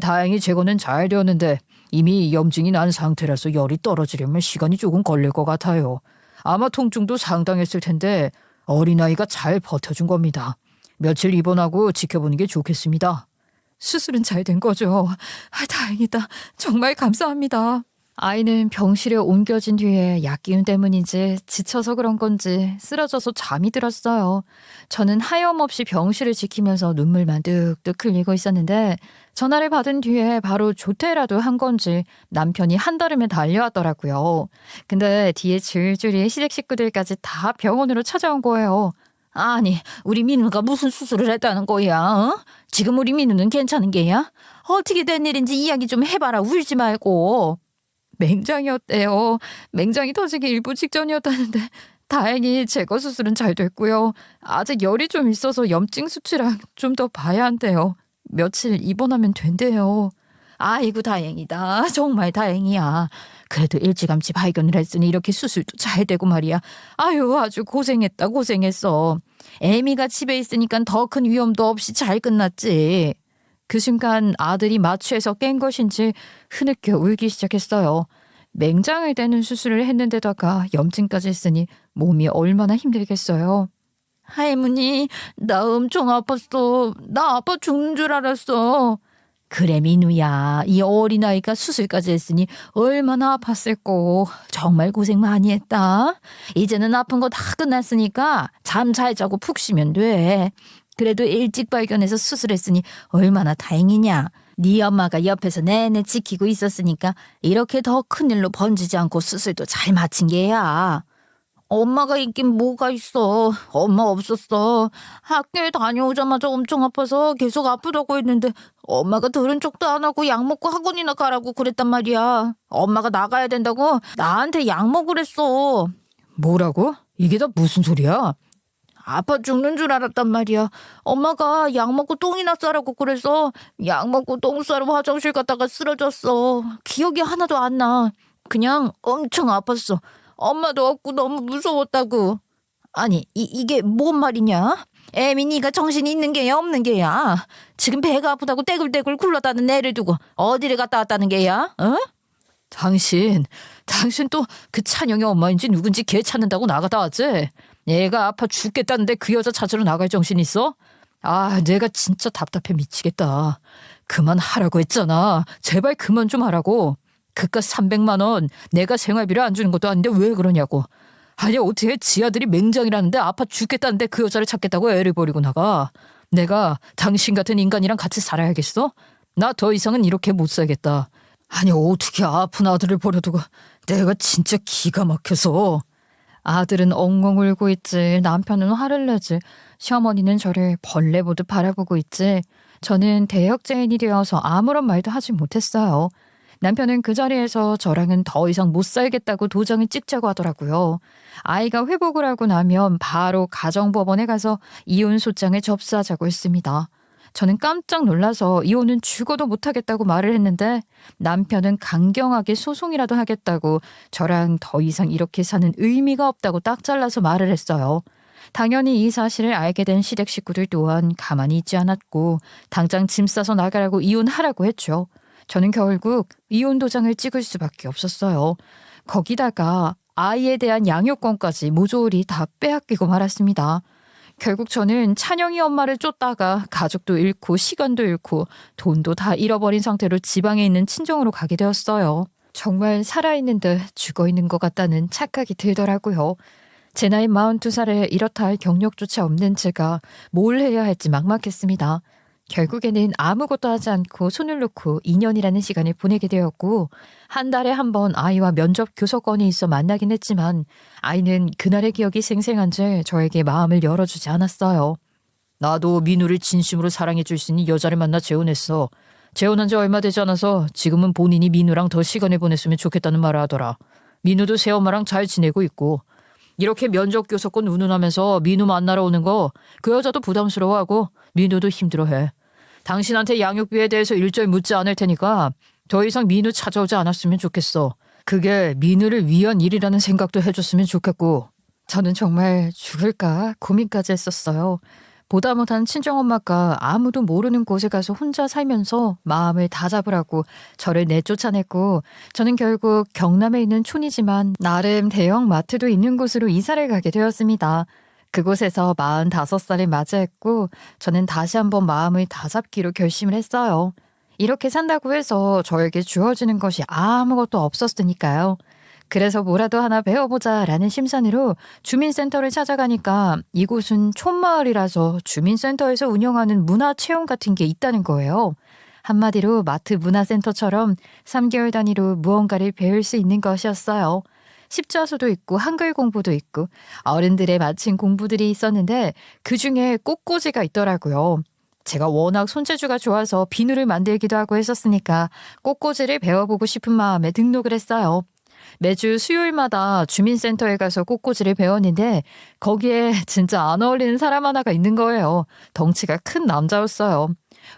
다행히 제거는 잘 되었는데 이미 염증이 난 상태라서 열이 떨어지려면 시간이 조금 걸릴 것 같아요. 아마 통증도 상당했을 텐데 어린아이가 잘 버텨준 겁니다. 며칠 입원하고 지켜보는 게 좋겠습니다. 수술은 잘 된 거죠. 다행이다. 정말 감사합니다. 아이는 병실에 옮겨진 뒤에 약기운 때문인지 지쳐서 그런 건지 쓰러져서 잠이 들었어요. 저는 하염없이 병실을 지키면서 눈물만 뚝뚝 흘리고 있었는데 전화를 받은 뒤에 바로 조퇴라도 한 건지 남편이 한달음에 달려왔더라고요. 근데 뒤에 줄줄이 시댁 식구들까지 다 병원으로 찾아온 거예요. 아니, 우리 민우가 무슨 수술을 했다는 거야? 어? 지금 우리 민우는 괜찮은 게야? 어떻게 된 일인지 이야기 좀 해봐라. 울지 말고. 맹장이었대요. 맹장이 터지기 일부 직전이었다는데 다행히 제거 수술은 잘 됐고요. 아직 열이 좀 있어서 염증 수치랑 좀 더 봐야 한대요. 며칠 입원하면 된대요. 아이고 다행이다. 정말 다행이야. 그래도 일찌감치 발견을 했으니 이렇게 수술도 잘 되고 말이야. 아유 아주 고생했다 고생했어. 애미가 집에 있으니까 더 큰 위험도 없이 잘 끝났지. 그 순간 아들이 마취해서 깬 것인지 흐느껴 울기 시작했어요. 맹장을 대는 수술을 했는데다가 염증까지 했으니 몸이 얼마나 힘들겠어요. 할머니, 나 엄청 아팠어. 나 아파 죽는 줄 알았어. 그래 민우야, 이 어린아이가 수술까지 했으니 얼마나 아팠을꼬. 정말 고생 많이 했다. 이제는 아픈 거 다 끝났으니까 잠 잘 자고 푹 쉬면 돼. 그래도 일찍 발견해서 수술했으니 얼마나 다행이냐. 네 엄마가 옆에서 내내 지키고 있었으니까 이렇게 더 큰일로 번지지 않고 수술도 잘 마친 게야. 엄마가 있긴 뭐가 있어. 엄마 없었어. 학교에 다녀오자마자 엄청 아파서 계속 아프다고 했는데 엄마가 들은 척도 안 하고 약 먹고 학원이나 가라고 그랬단 말이야. 엄마가 나가야 된다고 나한테 약 먹으랬어. 뭐라고? 이게 다 무슨 소리야? 아파 죽는 줄 알았단 말이야. 엄마가 약 먹고 똥이나 싸라고 그래서 약 먹고 똥 싸러 화장실 갔다가 쓰러졌어. 기억이 하나도 안 나. 그냥 엄청 아팠어. 엄마도 없고 너무 무서웠다고. 아니 이게 뭔 말이냐? 애민이가 정신이 있는 게야 없는 게야? 지금 배가 아프다고 떼굴떼굴 굴러다는 애를 두고 어디를 갔다 왔다는 게야? 어? 당신 또 그 찬영이 엄마인지 누군지 걔 찾는다고 나가다 왔지? 얘가 아파 죽겠다는데 그 여자 찾으러 나갈 정신 있어? 아, 내가 진짜 답답해 미치겠다. 그만하라고 했잖아. 제발 그만 좀 하라고. 그깟 300만 원 내가 생활비를 안 주는 것도 아닌데 왜 그러냐고. 아니 어떻게 지 아들이 맹장이라는데 아파 죽겠다는데 그 여자를 찾겠다고 애를 버리고 나가. 내가 당신 같은 인간이랑 같이 살아야겠어? 나 더 이상은 이렇게 못 살겠다. 아니 어떻게 아픈 아들을 버려두고. 내가 진짜 기가 막혀서. 아들은 엉엉 울고 있지. 남편은 화를 내지. 시어머니는 저를 벌레 보듯 바라보고 있지. 저는 대역죄인이 되어서 아무런 말도 하지 못했어요. 남편은 그 자리에서 저랑은 더 이상 못 살겠다고 도장을 찍자고 하더라고요. 아이가 회복을 하고 나면 바로 가정법원에 가서 이혼 소장을 접수하자고 했습니다. 저는 깜짝 놀라서 이혼은 죽어도 못하겠다고 말을 했는데 남편은 강경하게 소송이라도 하겠다고 저랑 더 이상 이렇게 사는 의미가 없다고 딱 잘라서 말을 했어요. 당연히 이 사실을 알게 된 시댁 식구들 또한 가만히 있지 않았고 당장 짐 싸서 나가라고 이혼하라고 했죠. 저는 결국 이혼 도장을 찍을 수밖에 없었어요. 거기다가 아이에 대한 양육권까지 모조리 다 빼앗기고 말았습니다. 결국 저는 찬영이 엄마를 쫓다가 가족도 잃고 시간도 잃고 돈도 다 잃어버린 상태로 지방에 있는 친정으로 가게 되었어요. 정말 살아있는 듯 죽어있는 것 같다는 착각이 들더라고요. 제 나이 42살에 이렇다 할 경력조차 없는 제가 뭘 해야 할지 막막했습니다. 결국에는 아무것도 하지 않고 손을 놓고 2년이라는 시간을 보내게 되었고 한 달에 한 번 아이와 면접 교섭권이 있어 만나긴 했지만 아이는 그날의 기억이 생생한 채 저에게 마음을 열어주지 않았어요. 나도 민우를 진심으로 사랑해 줄 수 있는 여자를 만나 재혼했어. 재혼한 지 얼마 되지 않아서 지금은 본인이 민우랑 더 시간을 보냈으면 좋겠다는 말을 하더라. 민우도 새엄마랑 잘 지내고 있고 이렇게 면접 교섭권 운운하면서 민우 만나러 오는 거 그 여자도 부담스러워하고 민우도 힘들어해. 당신한테 양육비에 대해서 일절 묻지 않을 테니까 더 이상 민우 찾아오지 않았으면 좋겠어. 그게 민우를 위한 일이라는 생각도 해줬으면 좋겠고. 저는 정말 죽을까 고민까지 했었어요. 보다 못한 친정엄마가 아무도 모르는 곳에 가서 혼자 살면서 마음을 다잡으라고 저를 내쫓아냈고 저는 결국 경남에 있는 촌이지만 나름 대형 마트도 있는 곳으로 이사를 가게 되었습니다. 그곳에서 45살을 맞이했고 저는 다시 한번 마음을 다잡기로 결심을 했어요. 이렇게 산다고 해서 저에게 주어지는 것이 아무것도 없었으니까요. 그래서 뭐라도 하나 배워보자라는 심산으로 주민센터를 찾아가니까 이곳은 촌마을이라서 주민센터에서 운영하는 문화체험 같은 게 있다는 거예요. 한마디로 마트 문화센터처럼 3개월 단위로 무언가를 배울 수 있는 것이었어요. 십자수도 있고 한글 공부도 있고 어른들의 마침 공부들이 있었는데 그중에 꽃꽂이가 있더라고요. 제가 워낙 손재주가 좋아서 비누를 만들기도 하고 했었으니까 꽃꽂이를 배워보고 싶은 마음에 등록을 했어요. 매주 수요일마다 주민센터에 가서 꽃꽂이를 배웠는데 거기에 진짜 안 어울리는 사람 하나가 있는 거예요. 덩치가 큰 남자였어요.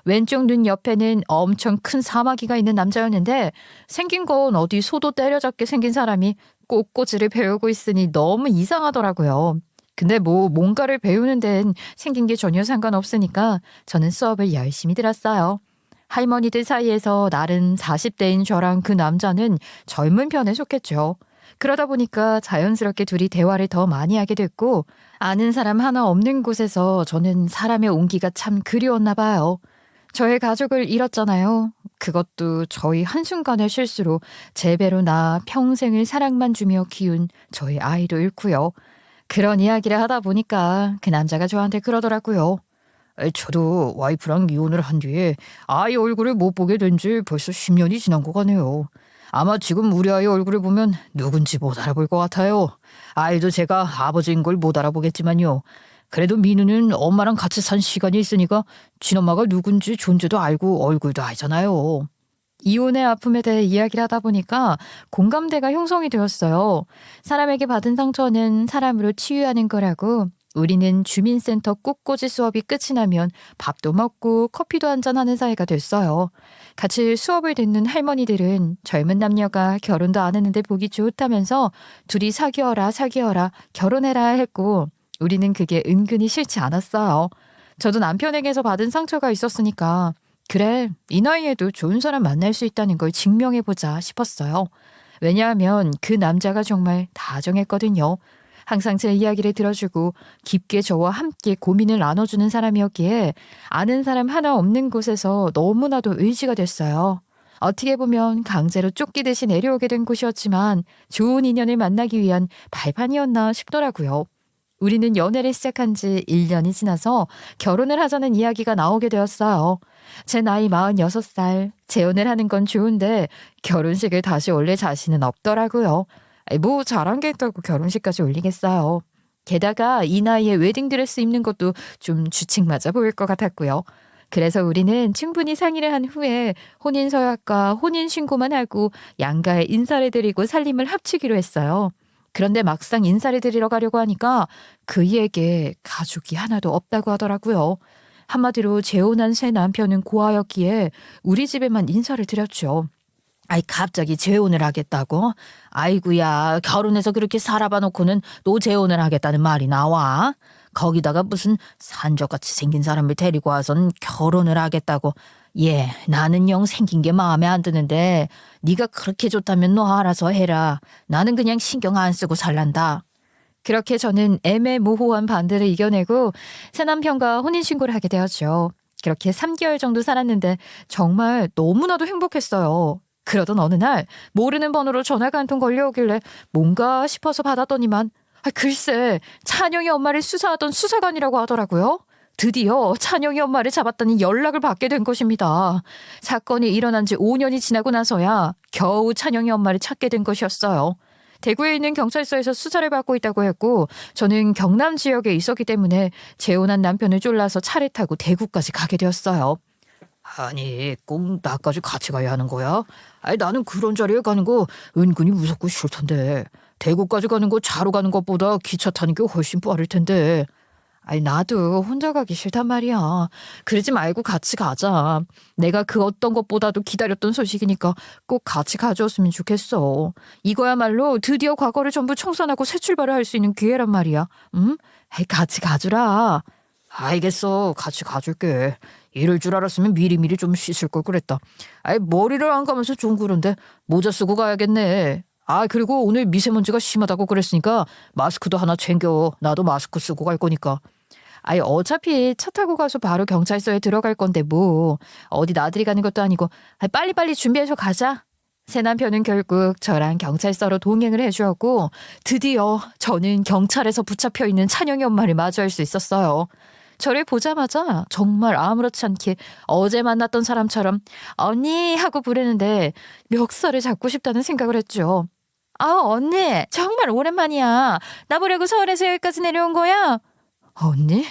왼쪽 눈 옆에는 엄청 큰 사마귀가 있는 남자였는데 생긴 건 어디 소도 때려잡게 생긴 사람이 꽃꽂이를 배우고 있으니 너무 이상하더라고요. 근데 뭔가를 배우는 데는 생긴 게 전혀 상관없으니까 저는 수업을 열심히 들었어요. 할머니들 사이에서 나름 40대인 저랑 그 남자는 젊은 편에 속했죠. 그러다 보니까 자연스럽게 둘이 대화를 더 많이 하게 됐고 아는 사람 하나 없는 곳에서 저는 사람의 온기가 참 그리웠나 봐요. 저의 가족을 잃었잖아요. 그것도 저희 한순간의 실수로 제 배로 나 평생을 사랑만 주며 키운 저희 아이도 잃고요. 그런 이야기를 하다 보니까 그 남자가 저한테 그러더라고요. 저도 와이프랑 이혼을 한 뒤에 아이 얼굴을 못 보게 된 지 벌써 10년이 지난 것 같네요. 아마 지금 우리 아이 얼굴을 보면 누군지 못 알아볼 것 같아요. 아이도 제가 아버지인 걸 못 알아보겠지만요. 그래도 민우는 엄마랑 같이 산 시간이 있으니까 친엄마가 누군지 존재도 알고 얼굴도 알잖아요. 이혼의 아픔에 대해 이야기를 하다 보니까 공감대가 형성이 되었어요. 사람에게 받은 상처는 사람으로 치유하는 거라고 우리는 주민센터 꽃꽂이 수업이 끝이 나면 밥도 먹고 커피도 한잔하는 사이가 됐어요. 같이 수업을 듣는 할머니들은 젊은 남녀가 결혼도 안 했는데 보기 좋다면서 둘이 사귀어라 결혼해라 했고 우리는 그게 은근히 싫지 않았어요. 저도 남편에게서 받은 상처가 있었으니까 그래 이 나이에도 좋은 사람 만날 수 있다는 걸 증명해보자 싶었어요. 왜냐하면 그 남자가 정말 다정했거든요. 항상 제 이야기를 들어주고 깊게 저와 함께 고민을 나눠주는 사람이었기에 아는 사람 하나 없는 곳에서 너무나도 의지가 됐어요. 어떻게 보면 강제로 쫓기듯이 내려오게 된 곳이었지만 좋은 인연을 만나기 위한 발판이었나 싶더라고요. 우리는 연애를 시작한 지 1년이 지나서 결혼을 하자는 이야기가 나오게 되었어요. 제 나이 46살, 재혼을 하는 건 좋은데 결혼식을 다시 올릴 자신은 없더라고요. 뭐 잘한 게 있다고 결혼식까지 올리겠어요. 게다가 이 나이에 웨딩드레스 입는 것도 좀 주책 맞아 보일 것 같았고요. 그래서 우리는 충분히 상의를 한 후에 혼인서약과 혼인신고만 하고 양가에 인사를 드리고 살림을 합치기로 했어요. 그런데 막상 인사를 드리러 가려고 하니까 그이에게 가족이 하나도 없다고 하더라고요. 한마디로 재혼한 새 남편은 고아였기에 우리 집에만 인사를 드렸죠. 아이 갑자기 재혼을 하겠다고? 아이구야 결혼해서 그렇게 살아봐 놓고는 또 재혼을 하겠다는 말이 나와? 거기다가 무슨 산적같이 생긴 사람을 데리고 와선 결혼을 하겠다고. 예, 나는 영 생긴 게 마음에 안 드는데 네가 그렇게 좋다면 너 알아서 해라. 나는 그냥 신경 안 쓰고 살란다. 그렇게 저는 애매모호한 반대를 이겨내고 새 남편과 혼인신고를 하게 되었죠. 그렇게 3개월 정도 살았는데 정말 너무나도 행복했어요. 그러던 어느 날 모르는 번호로 전화가 한 통 걸려오길래 뭔가 싶어서 받았더니만 글쎄 찬영이 엄마를 수사하던 수사관이라고 하더라고요. 드디어 찬영이 엄마를 잡았다는 연락을 받게 된 것입니다. 사건이 일어난 지 5년이 지나고 나서야 겨우 찬영이 엄마를 찾게 된 것이었어요. 대구에 있는 경찰서에서 수사를 받고 있다고 했고 저는 경남 지역에 있었기 때문에 재혼한 남편을 쫄라서 차를 타고 대구까지 가게 되었어요. 아니, 꼭 나까지 같이 가야 하는 거야? 아니, 나는 그런 자리에 가는 거 은근히 무섭고 싫던데. 대구까지 가는 거 차로 가는 것보다 기차 타는 게 훨씬 빠를 텐데. 아니 나도 혼자 가기 싫단 말이야. 그러지 말고 같이 가자. 내가 그 어떤 것보다도 기다렸던 소식이니까 꼭 같이 가져왔으면 좋겠어. 이거야말로 드디어 과거를 전부 청산하고 새 출발을 할 수 있는 기회란 말이야. 응? 아이, 같이 가주라. 알겠어, 같이 가줄게. 이럴 줄 알았으면 미리미리 좀 씻을 걸 그랬다. 아이, 머리를 안 감아서 좀 그런데 모자 쓰고 가야겠네. 아, 그리고 오늘 미세먼지가 심하다고 그랬으니까 마스크도 하나 챙겨. 나도 마스크 쓰고 갈 거니까. 아이 어차피 차 타고 가서 바로 경찰서에 들어갈 건데 뭐 어디 나들이 가는 것도 아니고 아이, 빨리빨리 준비해서 가자. 새 남편은 결국 저랑 경찰서로 동행을 해주었고 드디어 저는 경찰에서 붙잡혀 있는 찬영이 엄마를 마주할 수 있었어요. 저를 보자마자 정말 아무렇지 않게 어제 만났던 사람처럼 언니 하고 부르는데 멱살을 잡고 싶다는 생각을 했죠. 아 언니 정말 오랜만이야. 나 보려고 서울에서 여기까지 내려온 거야? 언니?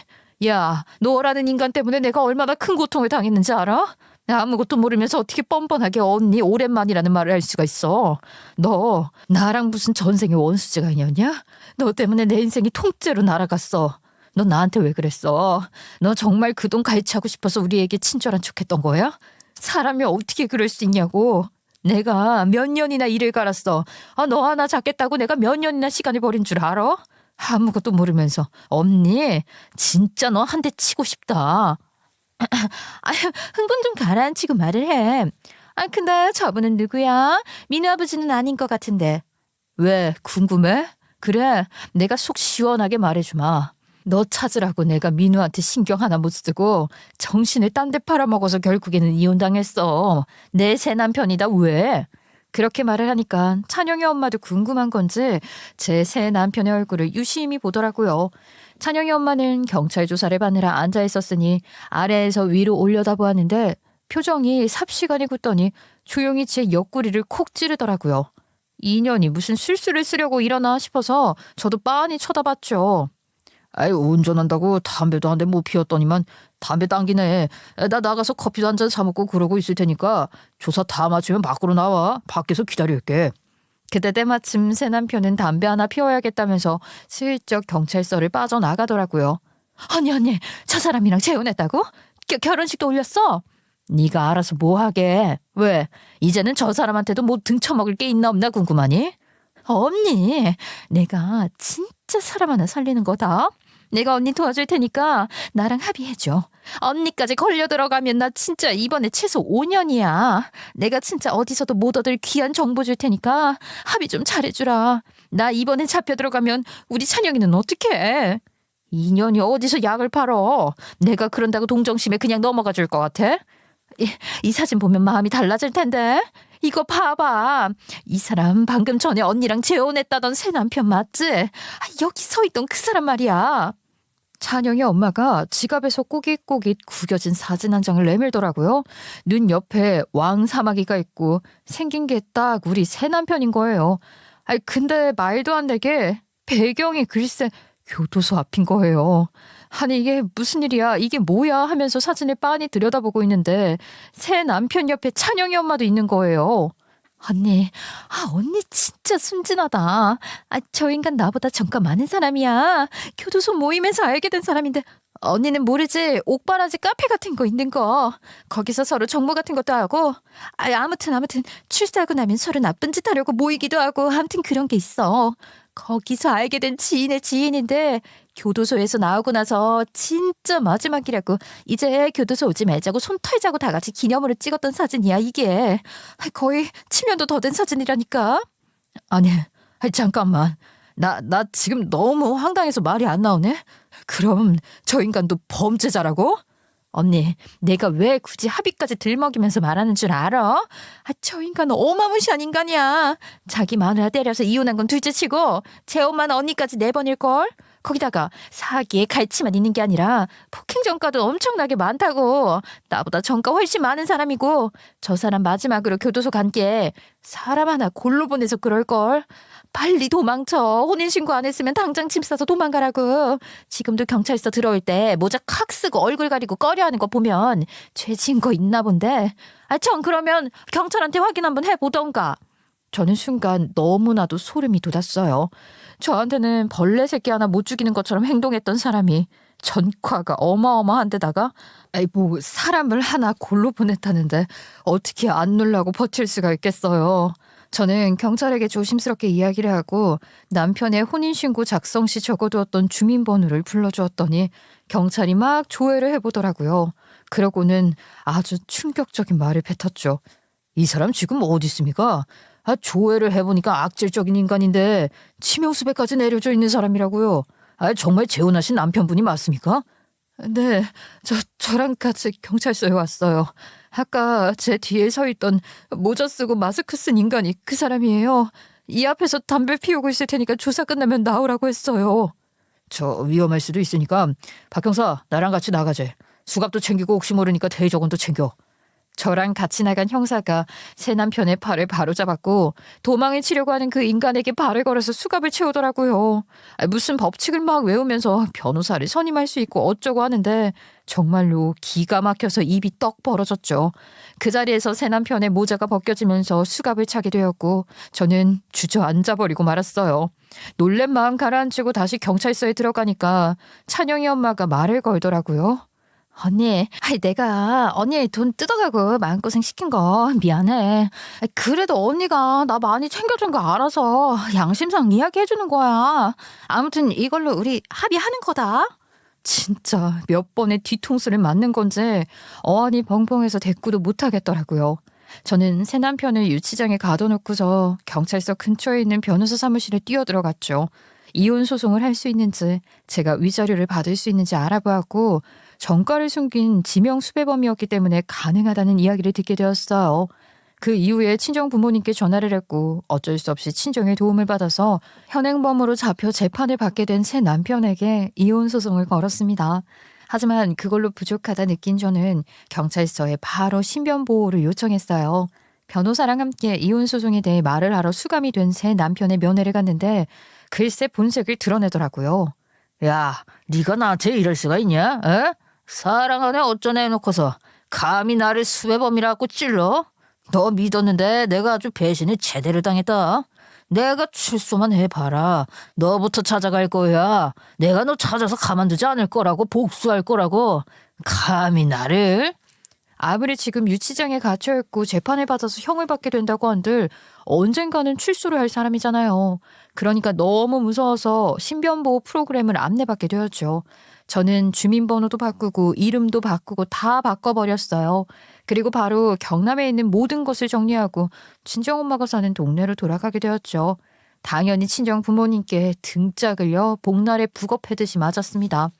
야, 너라는 인간 때문에 내가 얼마나 큰 고통을 당했는지 알아? 아무것도 모르면서 어떻게 뻔뻔하게 언니 오랜만이라는 말을 할 수가 있어. 너 나랑 무슨 전생의 원수지가 있냐냐? 너 때문에 내 인생이 통째로 날아갔어. 너 나한테 왜 그랬어? 너 정말 그 돈 갈취하고 싶어서 우리에게 친절한 척했던 거야? 사람이 어떻게 그럴 수 있냐고. 내가 몇 년이나 일을 갈았어. 아, 너 하나 잡겠다고 내가 몇 년이나 시간을 버린 줄 알아? 아무것도 모르면서. 언니 진짜 너 한 대 치고 싶다. 아유, 흥분 좀 가라앉히고 말을 해. 아, 근데 저분은 누구야? 민우 아버지는 아닌 것 같은데. 왜 궁금해? 그래, 내가 속 시원하게 말해주마. 너 찾으라고 내가 민우한테 신경 하나 못 쓰고 정신을 딴 데 팔아먹어서 결국에는 이혼당했어. 내 새 남편이다. 왜? 그렇게 말을 하니까 찬영이 엄마도 궁금한 건지 제 새 남편의 얼굴을 유심히 보더라고요. 찬영이 엄마는 경찰 조사를 받느라 앉아 있었으니 아래에서 위로 올려다보았는데 표정이 삽시간에 굳더니 조용히 제 옆구리를 콕 찌르더라고요. 인연이 무슨 술수를 쓰려고 일어나 싶어서 저도 빤히 쳐다봤죠. 아이, 운전한다고 담배도 한 대 못 피웠더니만 담배 당기네. 나 나가서 커피도 한 잔 사먹고 그러고 있을 테니까 조사 다 마치면 밖으로 나와. 밖에서 기다릴게. 그때 때마침 새 남편은 담배 하나 피워야겠다면서 슬쩍 경찰서를 빠져나가더라고요. 언니, 저 사람이랑 재혼했다고? 결혼식도 올렸어? 네가 알아서 뭐 하게. 왜? 이제는 저 사람한테도 뭐 등쳐먹을 게 있나 없나 궁금하니? 언니, 내가 진짜 사람 하나 살리는 거다. 내가 언니 도와줄 테니까 나랑 합의해줘. 언니까지 걸려 들어가면 나 진짜 이번에 최소 5년이야. 내가 진짜 어디서도 못 얻을 귀한 정보 줄 테니까 합의 좀 잘해주라. 나 이번에 잡혀 들어가면 우리 찬영이는 어떡해? 2년이 어디서 약을 팔어. 내가 그런다고 동정심에 그냥 넘어가 줄 것 같아? 이 사진 보면 마음이 달라질 텐데. 이거 봐봐. 이 사람 방금 전에 언니랑 재혼했다던 새 남편 맞지? 여기 서 있던 그 사람 말이야. 찬영이 엄마가 지갑에서 꼬깃꼬깃 구겨진 사진 한 장을 내밀더라고요. 눈 옆에 왕사마귀가 있고 생긴 게 딱 우리 새 남편인 거예요. 근데 말도 안 되게 배경이 글쎄 교도소 앞인 거예요. 아니 이게 무슨 일이야? 이게 뭐야? 하면서 사진을 빤히 들여다보고 있는데 새 남편 옆에 찬영이 엄마도 있는 거예요. 언니 진짜 순진하다. 저 인간 나보다 정가 많은 사람이야. 교도소 모임에서 알게 된 사람인데 언니는 모르지. 옥바라지 카페 같은 거 있는 거. 거기서 서로 정모 같은 것도 하고. 아무튼 출세하고 나면 서로 나쁜 짓 하려고 모이기도 하고. 아무튼 그런 게 있어. 거기서 알게 된 지인의 지인인데 교도소에서 나오고 나서 진짜 마지막이라고 이제 교도소 오지 말자고 손 털자고 다 같이 기념으로 찍었던 사진이야 이게. 거의 7년도 더 된 사진이라니까. 아니, 잠깐만. 나 지금 너무 황당해서 말이 안 나오네. 그럼 저 인간도 범죄자라고? 언니, 내가 왜 굳이 합의까지 들먹이면서 말하는 줄 알아? 저 인간은 어마무시한 인간이야. 자기 마누라 때려서 이혼한 건 둘째치고 제 엄마는 언니까지 4번일걸? 거기다가 사기에 갈치만 있는 게 아니라 폭행 전과도 엄청나게 많다고. 나보다 전과 훨씬 많은 사람이고 저 사람 마지막으로 교도소 간 게 사람 하나 골로 보내서 그럴걸. 빨리 도망쳐. 혼인신고 안 했으면 당장 짐 싸서 도망가라고. 지금도 경찰서 들어올 때 모자 칵 쓰고 얼굴 가리고 꺼려하는 거 보면 죄 지은 거 있나 본데. 전 그러면 경찰한테 확인 한번 해보던가. 저는 순간 너무나도 소름이 돋았어요. 저한테는 벌레 새끼 하나 못 죽이는 것처럼 행동했던 사람이 전과가 어마어마한 데다가 뭐 사람을 하나 골로 보냈다는데 어떻게 안 놀라고 버틸 수가 있겠어요. 저는 경찰에게 조심스럽게 이야기를 하고 남편의 혼인신고 작성 시 적어두었던 주민번호를 불러주었더니 경찰이 막 조회를 해보더라고요. 그러고는 아주 충격적인 말을 뱉었죠. 이 사람 지금 어디 있습니까? 조회를 해보니까 악질적인 인간인데 치명수배까지 내려져 있는 사람이라고요. 정말 재혼하신 남편분이 맞습니까? 네, 저랑 같이 경찰서에 왔어요. 아까 제 뒤에 서 있던 모자 쓰고 마스크 쓴 인간이 그 사람이에요. 이 앞에서 담배 피우고 있을 테니까 조사 끝나면 나오라고 했어요. 저 위험할 수도 있으니까 박 형사 나랑 같이 나가재. 수갑도 챙기고 혹시 모르니까 대저건도 챙겨. 저랑 같이 나간 형사가 새 남편의 팔을 바로잡았고 도망을 치려고 하는 그 인간에게 발을 걸어서 수갑을 채우더라고요. 무슨 법칙을 막 외우면서 변호사를 선임할 수 있고 어쩌고 하는데 정말로 기가 막혀서 입이 떡 벌어졌죠. 그 자리에서 새 남편의 모자가 벗겨지면서 수갑을 차게 되었고 저는 주저앉아버리고 말았어요. 놀란 마음 가라앉히고 다시 경찰서에 들어가니까 찬영이 엄마가 말을 걸더라고요. 언니, 내가 언니 돈 뜯어가고 마음고생 시킨 거 미안해. 그래도 언니가 나 많이 챙겨준 거 알아서 양심상 이야기해주는 거야. 아무튼 이걸로 우리 합의하는 거다. 진짜 몇 번의 뒤통수를 맞는 건지 어안이 벙벙해서 대꾸도 못하겠더라고요. 저는 새 남편을 유치장에 가둬놓고서 경찰서 근처에 있는 변호사 사무실에 뛰어들어갔죠. 이혼 소송을 할 수 있는지 제가 위자료를 받을 수 있는지 알아보았고 전과를 숨긴 지명 수배범이었기 때문에 가능하다는 이야기를 듣게 되었어요. 그 이후에 친정 부모님께 전화를 했고 어쩔 수 없이 친정의 도움을 받아서 현행범으로 잡혀 재판을 받게 된 새 남편에게 이혼 소송을 걸었습니다. 하지만 그걸로 부족하다 느낀 저는 경찰서에 바로 신변 보호를 요청했어요. 변호사랑 함께 이혼 소송에 대해 말을 하러 수감이 된 새 남편의 면회를 갔는데 글쎄 본색을 드러내더라고요. 야, 네가 나한테 이럴 수가 있냐? 에? 사랑하네 어쩌네 해놓고서 감히 나를 수배범이라고 찔러? 너 믿었는데 내가 아주 배신을 제대로 당했다. 내가 출소만 해봐라. 너부터 찾아갈 거야. 내가 너 찾아서 가만두지 않을 거라고, 복수할 거라고. 감히 나를? 아무리 지금 유치장에 갇혀있고 재판을 받아서 형을 받게 된다고 한들 언젠가는 출소를 할 사람이잖아요. 그러니까 너무 무서워서 신변보호 프로그램을 안내받게 되었죠. 저는 주민번호도 바꾸고 이름도 바꾸고 다 바꿔버렸어요. 그리고 바로 경남에 있는 모든 것을 정리하고 친정엄마가 사는 동네로 돌아가게 되었죠. 당연히 친정 부모님께 등짝을요 복날에 북업해듯이 맞았습니다.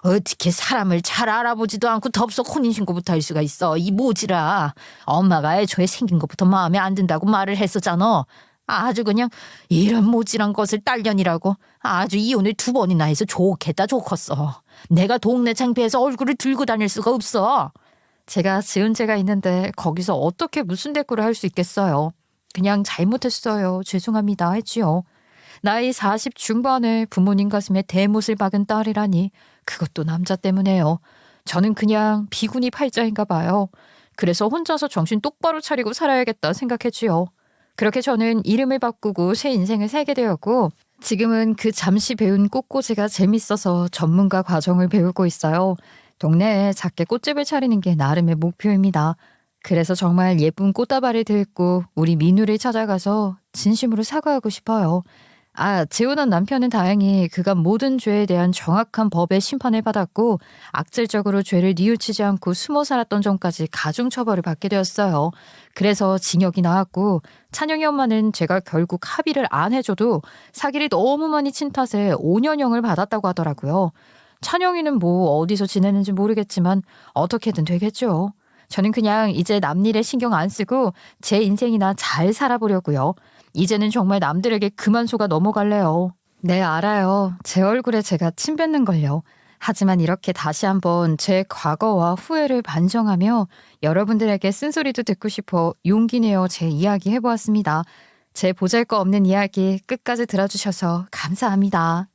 어떻게 사람을 잘 알아보지도 않고 덥석 혼인신고부터 할 수가 있어. 이 모지라. 엄마가 애초에 생긴 것부터 마음에 안 든다고 말을 했었잖아. 아주 그냥 이런 모질한 것을 딸년이라고 아주 이혼을 2번이나 해서 좋겠다 좋겠어. 내가 동네 창피해서 얼굴을 들고 다닐 수가 없어. 제가 지은 죄가 있는데 거기서 어떻게 무슨 대꾸를 할 수 있겠어요. 그냥 잘못했어요. 죄송합니다 했지요. 나이 40 중반에 부모님 가슴에 대못을 박은 딸이라니 그것도 남자 때문에요. 저는 그냥 비구니 팔자인가 봐요. 그래서 혼자서 정신 똑바로 차리고 살아야겠다 생각했지요. 그렇게 저는 이름을 바꾸고 새 인생을 살게 되었고 지금은 그 잠시 배운 꽃꽂이가 재밌어서 전문가 과정을 배우고 있어요. 동네에 작게 꽃집을 차리는 게 나름의 목표입니다. 그래서 정말 예쁜 꽃다발을 들고 우리 민우를 찾아가서 진심으로 사과하고 싶어요. 재혼한 남편은 다행히 그간 모든 죄에 대한 정확한 법의 심판을 받았고 악질적으로 죄를 뉘우치지 않고 숨어 살았던 점까지 가중처벌을 받게 되었어요. 그래서 징역이 나왔고 찬영이 엄마는 제가 결국 합의를 안 해줘도 사기를 너무 많이 친 탓에 5년형을 받았다고 하더라고요. 찬영이는 뭐 어디서 지내는지 모르겠지만 어떻게든 되겠죠. 저는 그냥 이제 남일에 신경 안 쓰고 제 인생이나 잘 살아보려고요. 이제는 정말 남들에게 그만 속아 넘어갈래요. 네, 알아요. 제 얼굴에 제가 침 뱉는걸요. 하지만 이렇게 다시 한번 제 과거와 후회를 반성하며 여러분들에게 쓴소리도 듣고 싶어 용기 내어 제 이야기 해보았습니다. 제 보잘것없는 이야기 끝까지 들어주셔서 감사합니다.